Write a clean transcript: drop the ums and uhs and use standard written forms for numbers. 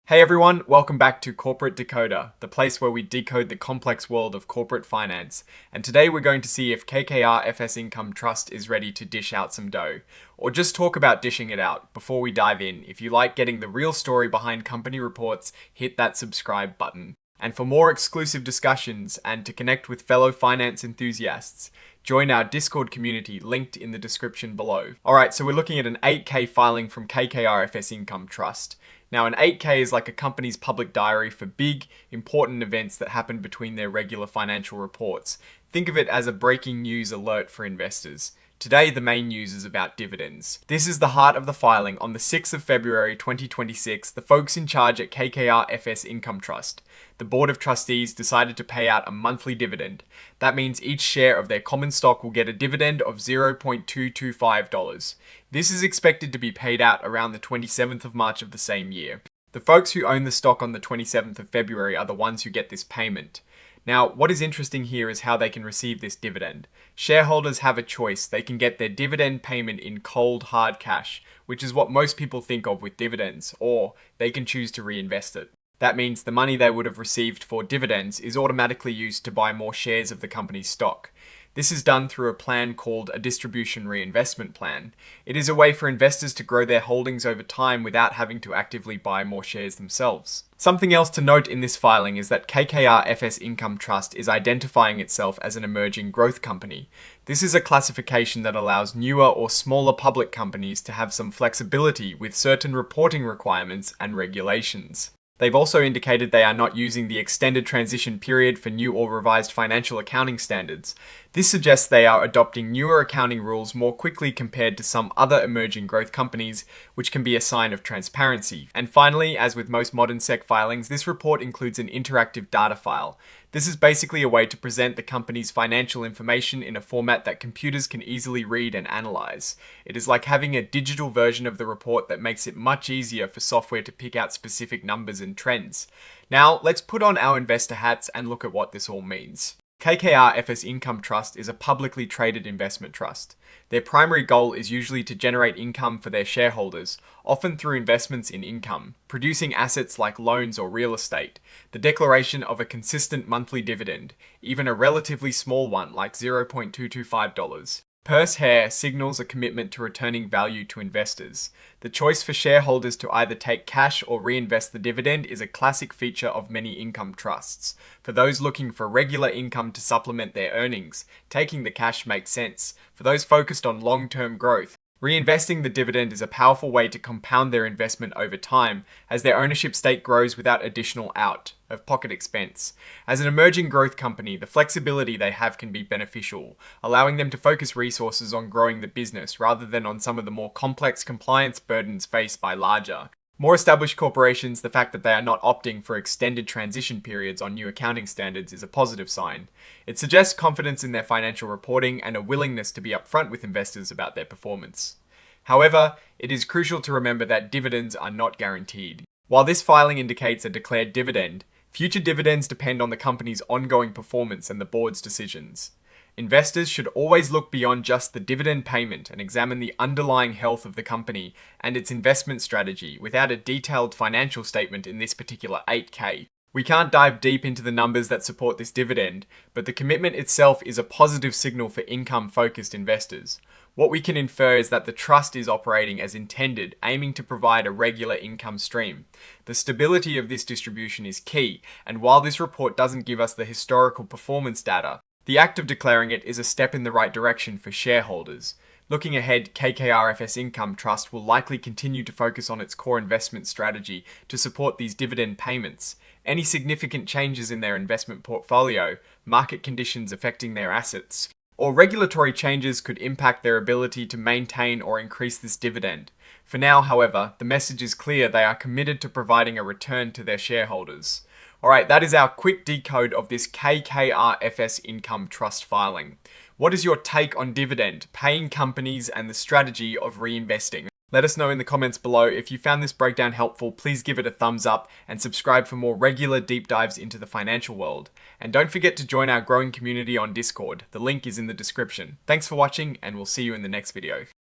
Hey everyone, welcome back to Corporate Decoder, the place where we decode the complex world of corporate finance. And today we're going to see if KKR FS Income Trust is ready to dish out some dough, or just talk about dishing it out. Before we dive in, if you like getting the real story behind company reports, hit that subscribe button. And for more exclusive discussions and to connect with fellow finance enthusiasts, join our Discord community linked in the description below. Alright, so we're looking at an 8K filing from KKR FS Income Trust. Now, an 8K is like a company's public diary for big, important events that happen between their regular financial reports. Think of it as a breaking news alert for investors. Today, the main news is about dividends. This is the heart of the filing. On the 6th of February 2026, the folks in charge at KKR FS Income Trust, the Board of Trustees, decided to pay out a monthly dividend. That means each share of their common stock will get a dividend of $0.225. This is expected to be paid out around the 27th of March of the same year. The folks who own the stock on the 27th of February are the ones who get this payment. Now, what is interesting here is how they can receive this dividend. Shareholders have a choice. They can get their dividend payment in cold, hard cash, which is what most people think of with dividends, or they can choose to reinvest it. That means the money they would have received for dividends is automatically used to buy more shares of the company's stock. This is done through a plan called a distribution reinvestment plan. It is a way for investors to grow their holdings over time without having to actively buy more shares themselves. Something else to note in this filing is that KKR FS Income Trust is identifying itself as an emerging growth company. This is a classification that allows newer or smaller public companies to have some flexibility with certain reporting requirements and regulations. They've also indicated they are not using the extended transition period for new or revised financial accounting standards. This suggests they are adopting newer accounting rules more quickly compared to some other emerging growth companies, which can be a sign of transparency. And finally, as with most modern SEC filings, this report includes an interactive data file. This is basically a way to present the company's financial information in a format that computers can easily read and analyze. It is like having a digital version of the report that makes it much easier for software to pick out specific numbers and trends. Now, let's put on our investor hats and look at what this all means. KKR FS Income Trust is a publicly traded investment trust. Their primary goal is usually to generate income for their shareholders, often through investments in income, producing assets like loans or real estate, the declaration of a consistent monthly dividend, even a relatively small one like $0.225. Per share signals a commitment to returning value to investors. The choice for shareholders to either take cash or reinvest the dividend is a classic feature of many income trusts. For those looking for regular income to supplement their earnings, taking the cash makes sense. For those focused on long-term growth, reinvesting the dividend is a powerful way to compound their investment over time as their ownership stake grows without additional out-of-pocket expense. As an emerging growth company, the flexibility they have can be beneficial, allowing them to focus resources on growing the business rather than on some of the more complex compliance burdens faced by larger, more established corporations. The fact that they are not opting for extended transition periods on new accounting standards is a positive sign. It suggests confidence in their financial reporting and a willingness to be upfront with investors about their performance. However, it is crucial to remember that dividends are not guaranteed. While this filing indicates a declared dividend, future dividends depend on the company's ongoing performance and the board's decisions. Investors should always look beyond just the dividend payment and examine the underlying health of the company and its investment strategy. Without a detailed financial statement in this particular 8K, we can't dive deep into the numbers that support this dividend, but the commitment itself is a positive signal for income-focused investors. What we can infer is that the trust is operating as intended, aiming to provide a regular income stream. The stability of this distribution is key, and while this report doesn't give us the historical performance data, the act of declaring it is a step in the right direction for shareholders. Looking ahead, KKR FS Income Trust will likely continue to focus on its core investment strategy to support these dividend payments. Any significant changes in their investment portfolio, market conditions affecting their assets, or regulatory changes could impact their ability to maintain or increase this dividend. For now, however, the message is clear: they are committed to providing a return to their shareholders. Alright, that is our quick decode of this KKR FS Income Trust filing. What is your take on dividend, paying companies, and the strategy of reinvesting? Let us know in the comments below. If you found this breakdown helpful, please give it a thumbs up and subscribe for more regular deep dives into the financial world. And don't forget to join our growing community on Discord. The link is in the description. Thanks for watching, and we'll see you in the next video.